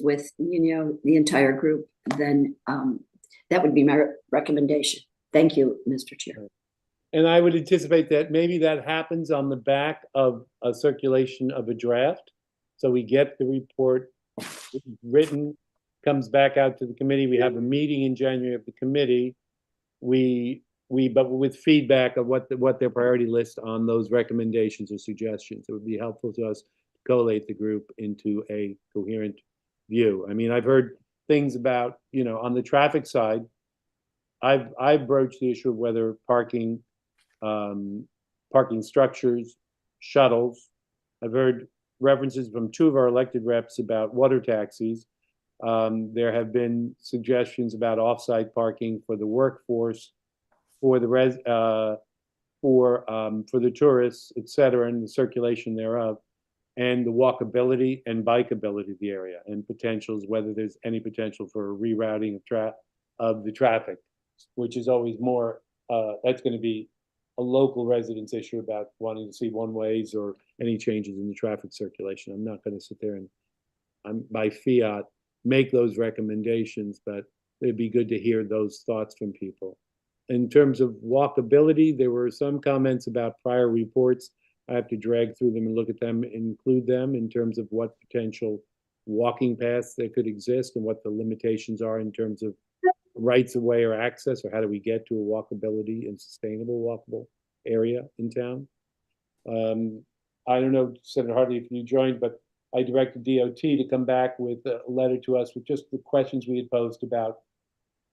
with, the entire group, then that would be my recommendation. Thank you, Mr. Chair. And I would anticipate that maybe that happens on the back of a circulation of a draft. So we get the report written, comes back out to the committee. We have a meeting in January of the committee. But with feedback of what their priority list on those recommendations or suggestions. It would be helpful to us to collate the group into a coherent view. I mean, I've heard things about, on the traffic side, I've broached the issue of whether parking structures, shuttles. I've heard references from 2 of our elected reps about water taxis. There have been suggestions about off-site parking for the workforce, for the tourists, et cetera, and the circulation thereof, and the walkability and bikeability of the area, and potentials, whether there's any potential for a rerouting of the traffic, which is always more, that's going to be a local residents issue about wanting to see one-ways or any changes in the traffic circulation. I'm not going to sit there and by fiat make those recommendations, but it'd be good to hear those thoughts from people. In terms of walkability, there were some comments about prior reports. I have to drag through them and look at them, include them in terms of what potential walking paths that could exist and what the limitations are in terms of rights of way or access, or how do we get to a walkability and sustainable walkable area in town. I don't know, Senator Hartley, if you joined, but I directed DOT to come back with a letter to us with just the questions we had posed about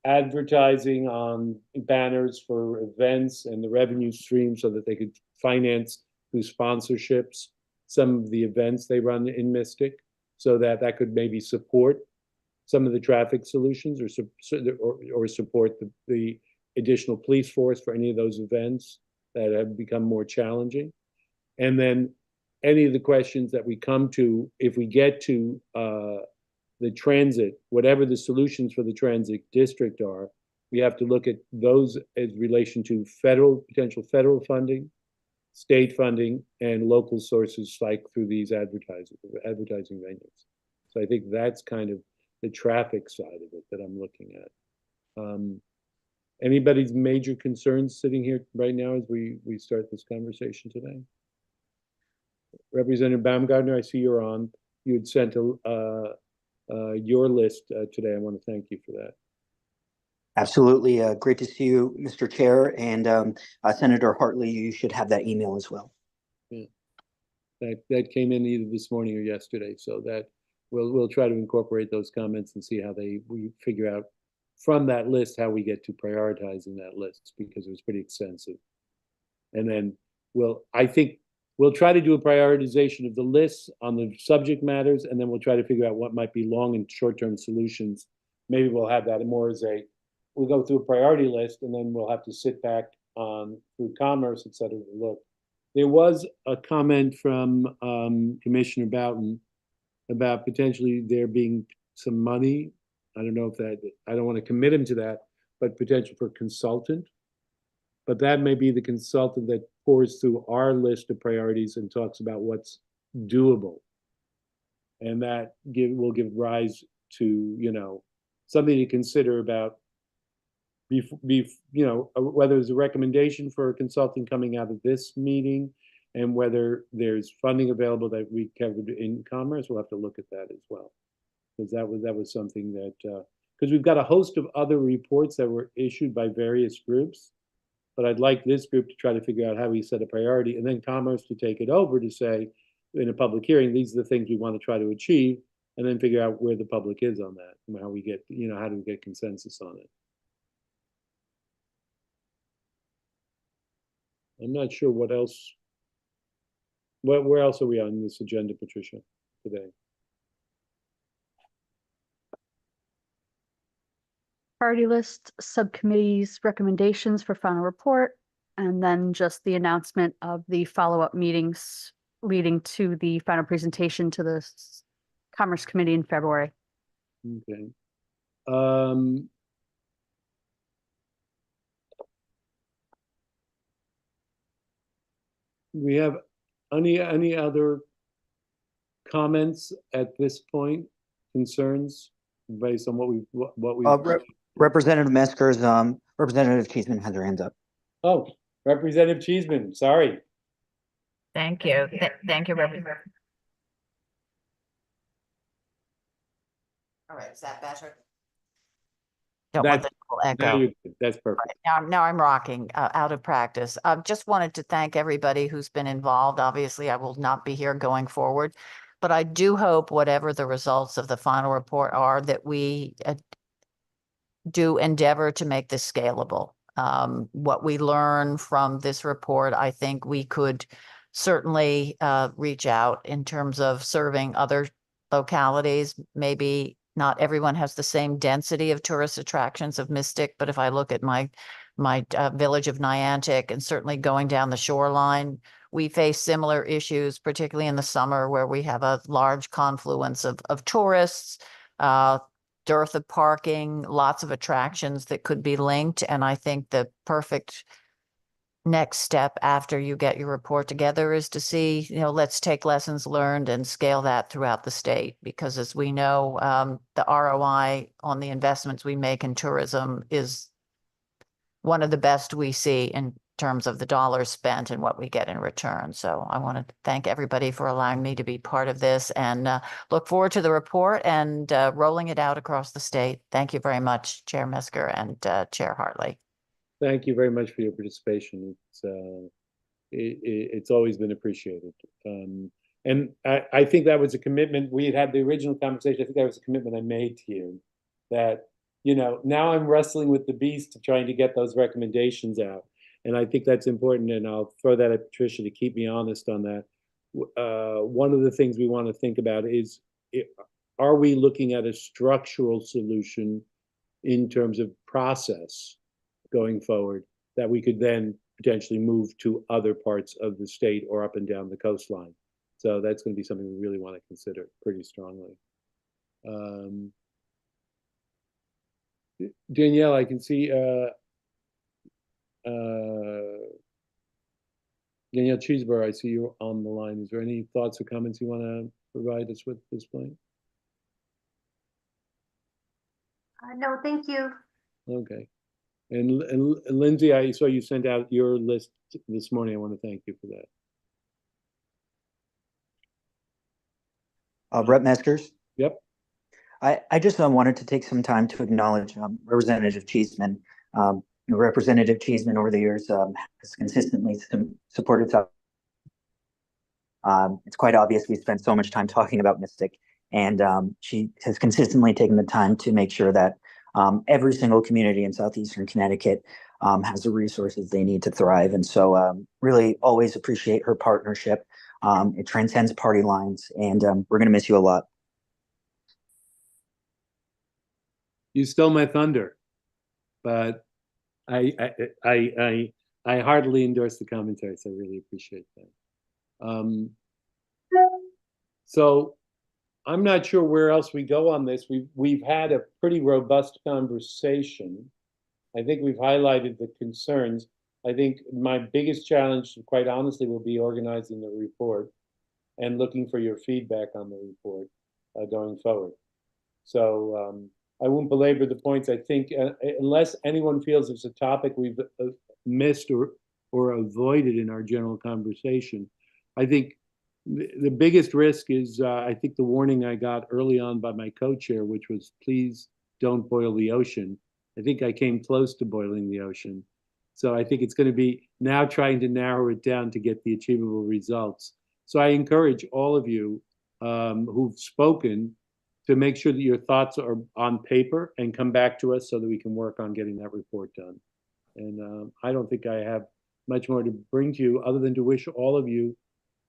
advertising on banners for events and the revenue stream so that they could finance through sponsorships some of the events they run in Mystic, so that could maybe support some of the traffic solutions or support the additional police force for any of those events that have become more challenging. And then any of the questions that we come to, if we get to the transit, whatever the solutions for the transit district are, we have to look at those as relation to potential federal funding, state funding, and local sources like through these advertising venues. So I think that's kind of the traffic side of it that I'm looking at. Anybody's major concerns sitting here right now as we start this conversation today? Representative Baumgartner, I see you're on. You had sent your list today. I want to thank you for that. Absolutely. Great to see you, Mr. Chair. And Senator Hartley, you should have that email as well. Yeah. That came in either this morning or yesterday. So that we'll try to incorporate those comments and see how we figure out from that list how we get to prioritizing that list, because it was pretty extensive. And then I think we'll try to do a prioritization of the lists on the subject matters, and then we'll try to figure out what might be long and short-term solutions. Maybe we'll have that more as we'll go through a priority list, and then we'll have to sit back through commerce, et cetera, to look. There was a comment from Commissioner Boughton about potentially there being some money. I don't know if I don't want to commit him to that, but potential for consultant. But that may be the consultant that pours through our list of priorities and talks about what's doable. And that will give rise to, something to consider about, whether there's a recommendation for a consultant coming out of this meeting and whether there's funding available that we covered in commerce. We'll have to look at that as well. Because that was something that, because we've got a host of other reports that were issued by various groups. But I'd like this group to try to figure out how we set a priority, and then commerce to take it over to say, in a public hearing, these are the things we want to try to achieve, and then figure out where the public is on that, and how we get, how do we get consensus on it. I'm not sure what else, where else are we on this agenda, Patricia, today? Priority list, subcommittee's recommendations for final report, and then just the announcement of the follow-up meetings leading to the final presentation to the Commerce Committee in February. Okay. We have any other comments at this point? concerns based on what we? Representative Mesker's, Representative Cheeseman has her hands up. Oh, Representative Cheeseman, sorry. Thank you. Thank you, Representative. All right, is that better? Don't want the little Now echo. you're good. That's perfect. Now I'm rocking out of practice. Just wanted to thank everybody who's been involved. Obviously, I will not be here going forward, but I do hope whatever the results of the final report are, that we do endeavor to make this scalable. What we learn from this report, I think we could certainly reach out in terms of serving other localities. Maybe not everyone has the same density of tourist attractions of Mystic, but if I look at my village of Niantic and certainly going down the shoreline, we face similar issues, particularly in the summer where we have a large confluence of tourists, dearth of parking, lots of attractions that could be linked. And I think the perfect next step after you get your report together is to see, let's take lessons learned and scale that throughout the state. Because as we know, the ROI on the investments we make in tourism is one of the best we see in terms of the dollars spent and what we get in return. So I want to thank everybody for allowing me to be part of this, and look forward to the report and rolling it out across the state. Thank you very much, Chair Mesker and Chair Hartley. Thank you very much for your participation. It's always been appreciated. And I think that was a commitment. We had the original conversation. I think that was a commitment I made to you that, now I'm wrestling with the beast of trying to get those recommendations out. And I think that's important. And I'll throw that at Patricia to keep me honest on that. One of the things we want to think about is, are we looking at a structural solution in terms of process going forward that we could then potentially move to other parts of the state or up and down the coastline? So that's going to be something we really want to consider pretty strongly. Danielle, I can see Danielle Cheeseburger, I see you on the line. Is there any thoughts or comments you want to provide us with at this point? No, thank you. Okay. And Lindsay, I saw you sent out your list this morning. I want to thank you for that. Rep Meskers? Yep. I just wanted to take some time to acknowledge Representative Cheeseman. Representative Cheeseman over the years has consistently supported South. It's quite obvious we spent so much time talking about Mystic, and she has consistently taken the time to make sure that every single community in southeastern Connecticut has the resources they need to thrive. And so really always appreciate her partnership. It transcends party lines, and we're going to miss you a lot. You stole my thunder, but I heartily endorse the commentary, so I really appreciate that. So I'm not sure where else we go on this. We've had a pretty robust conversation. I think we've highlighted the concerns. I think my biggest challenge, quite honestly, will be organizing the report and looking for your feedback on the report going forward. So I won't belabor the points. I think unless anyone feels it's a topic we've missed or avoided in our general conversation, I think the biggest risk is, I think the warning I got early on by my co-chair, which was, please don't boil the ocean. I think I came close to boiling the ocean. So I think it's going to be now trying to narrow it down to get the achievable results. So I encourage all of you who've spoken to make sure that your thoughts are on paper and come back to us so that we can work on getting that report done. And I don't think I have much more to bring to you other than to wish all of you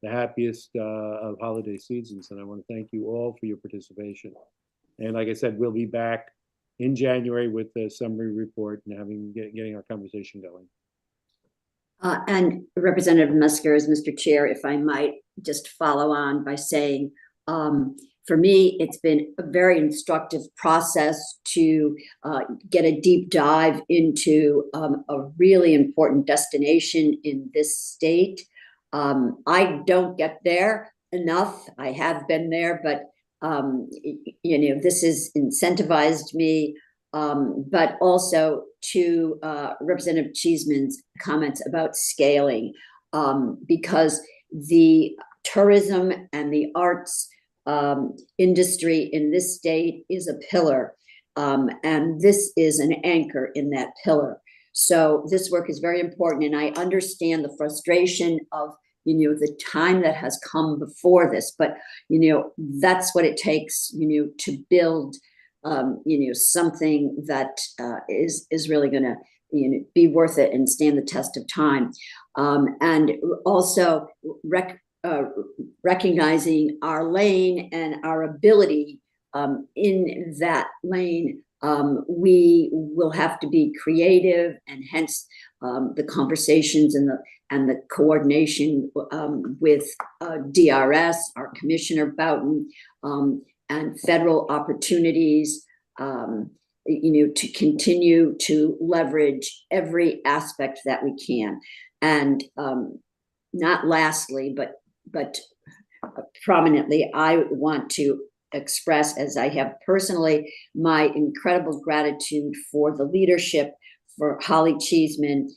the happiest of holiday seasons. And I want to thank you all for your participation. And like I said, we'll be back in January with the summary report and getting our conversation going. And Representative Mesker, as Mr. Chair, if I might just follow on by saying, for me, it's been a very instructive process to get a deep dive into a really important destination in this state. I don't get there enough. I have been there, but This has incentivized me, but also to Representative Cheeseman's comments about scaling, because the tourism and the arts industry in this state is a pillar, and this is an anchor in that pillar. So this work is very important, and I understand the frustration of the time that has come before this, but that's what it takes to build something that is really going to be worth it and stand the test of time, and also recognizing our lane and our ability in that lane. We will have to be creative, and hence the conversations and the coordination with DRS, our Commissioner Boughton, and federal opportunities, to continue to leverage every aspect that we can. And not lastly, but prominently, I want to express, as I have personally, my incredible gratitude for the leadership for Holly Cheeseman.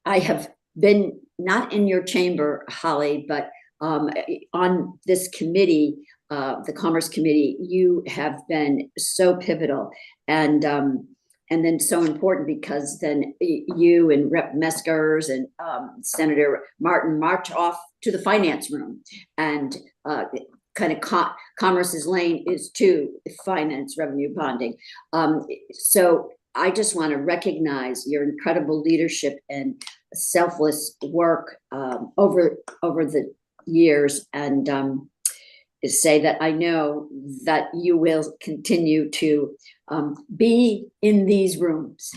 I have been not in your chamber, Holly, but on this committee, the Commerce Committee. You have been so pivotal, and then so important, because then you and Rep. Meskers and Senator Martin march off to the finance room, and kind of Commerce's lane is to finance revenue bonding. So I just want to recognize your incredible leadership and selfless work over the years, and say that I know that you will continue to be in these rooms.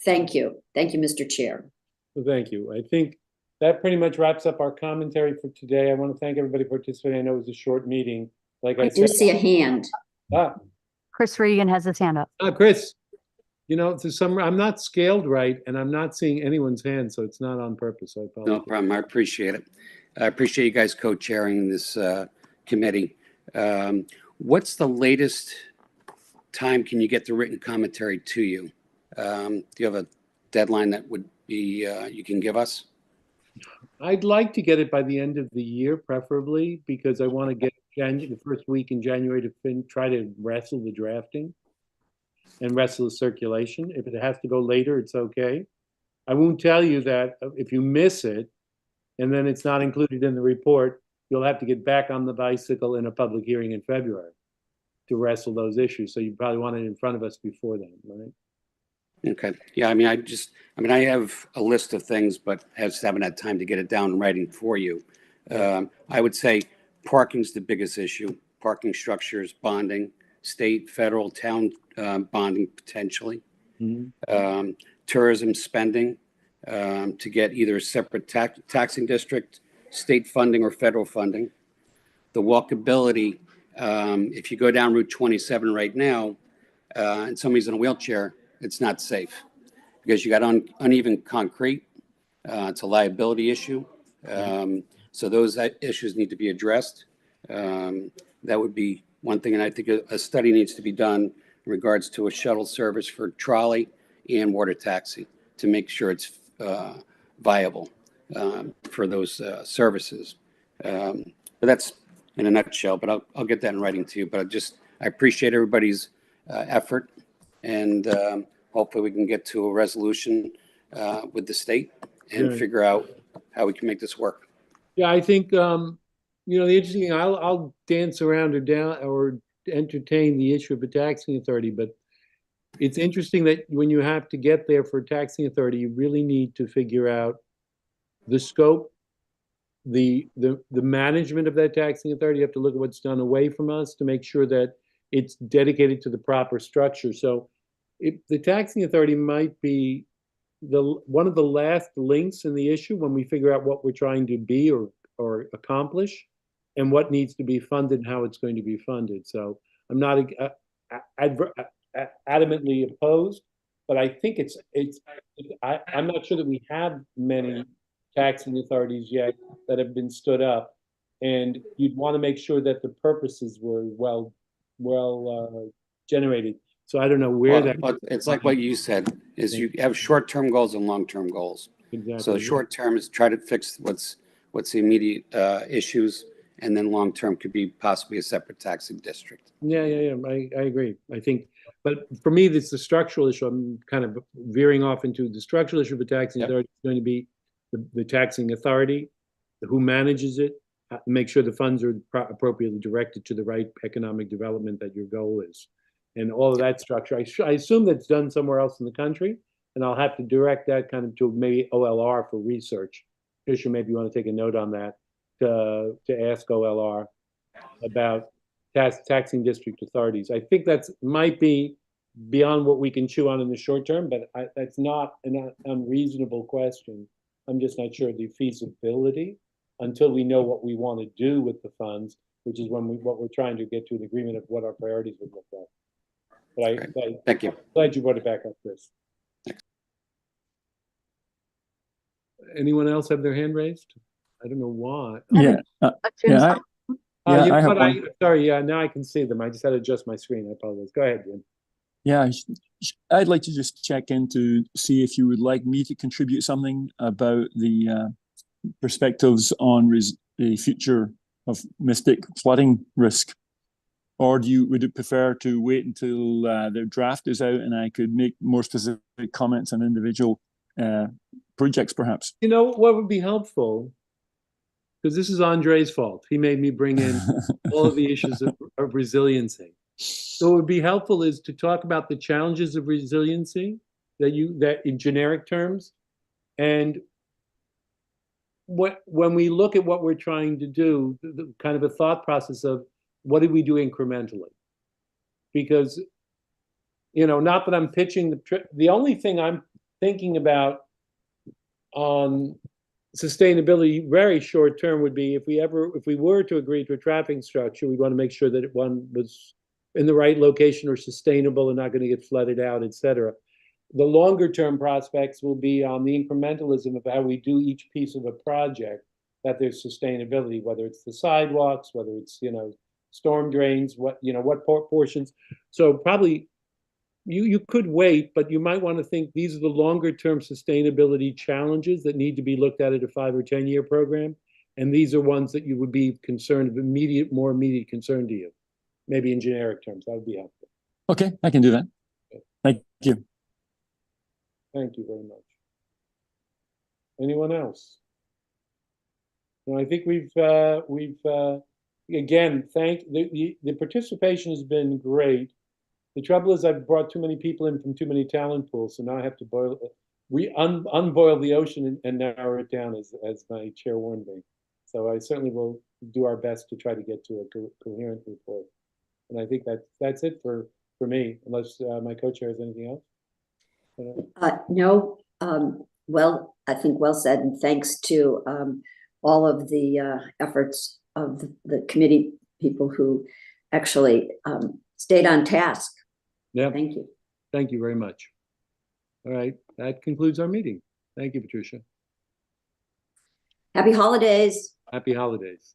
Thank you. Thank you, Mr. Chair. Well, thank you. I think that pretty much wraps up our commentary for today. I want to thank everybody for participating. I know it was a short meeting. Like I do said, see a hand. Chris Regan has his hand up. Chris, I'm not scaled right, and I'm not seeing anyone's hand, so it's not on purpose. So I apologize. No problem. I appreciate it. I appreciate you guys co-chairing this committee. What's the latest time can you get the written commentary to you? Do you have a deadline that would be you can give us? I'd like to get it by the end of the year, preferably, because I want to get the first week in January to try to wrestle the drafting and wrestle the circulation. If it has to go later, it's okay. I won't tell you that if you miss it and then it's not included in the report, you'll have to get back on the bicycle in a public hearing in February to wrestle those issues. So you probably want it in front of us before then, right? Okay. Yeah, I have a list of things, but haven't had time to get it down in writing for you. I would say parking's the biggest issue. Parking structures, bonding, state, federal, town bonding potentially. Mm-hmm. Tourism spending to get either a separate taxing district, state funding, or federal funding. The walkability, if you go down Route 27 right now and somebody's in a wheelchair, it's not safe because you got uneven concrete. It's a liability issue. So those issues need to be addressed. That would be one thing. And I think a study needs to be done in regards to a shuttle service for trolley and water taxi to make sure it's viable for those services. But that's in a nutshell, but I'll get that in writing to you. But I appreciate everybody's effort, and hopefully we can get to a resolution with the state and figure out how we can make this work. Yeah, I think the interesting thing, I'll dance around or entertain the issue of a taxing authority, but it's interesting that when you have to get there for a taxing authority, you really need to figure out the scope, the management of that taxing authority. You have to look at what's done away from us to make sure that it's dedicated to the proper structure. So the taxing authority might be one of the last links in the issue when we figure out what we're trying to be or accomplish and what needs to be funded and how it's going to be funded. So I'm not adamantly opposed, but I think I'm not sure that we have many taxing authorities yet that have been stood up And you'd want to make sure that the purposes were well generated. So I don't know where Well, that. but it's like what you said, is you have short-term goals and long-term goals. Exactly. So the short term is try to fix what's the immediate issues, and then long term could be possibly a separate taxing district. Yeah. I agree. I think, but for me, it's the structural issue. I'm kind of veering off into the structural issue of the taxing Yep. authority is going to be the taxing authority, who manages it, make sure the funds are appropriately directed to the right economic development that your goal is. And all of that structure, I assume that's done somewhere else in the country, and I'll have to direct that kind of to maybe OLR for research. Tricia, maybe you want to take a note on that to ask OLR about taxing district authorities. I think that's might be beyond what we can chew on in the short term, but that's not an unreasonable question. I'm just not sure of the feasibility until we know what we want to do with the funds, which is what we're trying to get to an agreement of what our priorities would look like. But Thank you. glad you brought it back up, Chris. Anyone else have their hand raised? I don't know why. Yeah, Jim's yeah, I have one. Sorry, yeah, now I can see them. I just had to adjust my screen. I apologize. Go ahead, Jim. Yeah, I'd like to just check in to see if you would like me to contribute something about the perspectives on the future of Mystic flooding risk. Or would you prefer to wait until the draft is out and I could make more specific comments on individual projects, perhaps? You know what would be helpful? Because this is Andre's fault. He made me bring in all of the issues of resiliency. So what would be helpful is to talk about the challenges of resiliency that in generic terms, and when we look at what we're trying to do, the kind of a thought process of what did we do incrementally? Because, not that I'm pitching the only thing I'm thinking about on sustainability very short term would be if we were to agree to a traffic structure, we'd want to make sure that one was in the right location or sustainable and not going to get flooded out, et cetera. The longer term prospects will be on the incrementalism of how we do each piece of a project, that there's sustainability, whether it's the sidewalks, whether it's, storm drains, what portions. So probably you could wait, but you might want to think these are the longer term sustainability challenges that need to be looked at a 5 or 10 year program. And these are ones that you would be concerned of more immediate concern to you. Maybe in generic terms, that would be helpful. Okay, I can do that. Thank you. Thank you very much. Anyone else? No, I think we've again, the participation has been great. The trouble is I've brought too many people in from too many talent pools, so now I have to unboil the ocean and narrow it down, as my chair warned me. So I certainly will do our best to try to get to a coherent report. And I think that's it for me, unless my co-chair has anything else. No, well, I think well said, and thanks to all of the efforts of the committee people who actually stayed on task. Yeah. Thank you. Thank you very much. All right, that concludes our meeting. Thank you, Patricia. Happy holidays. Happy holidays.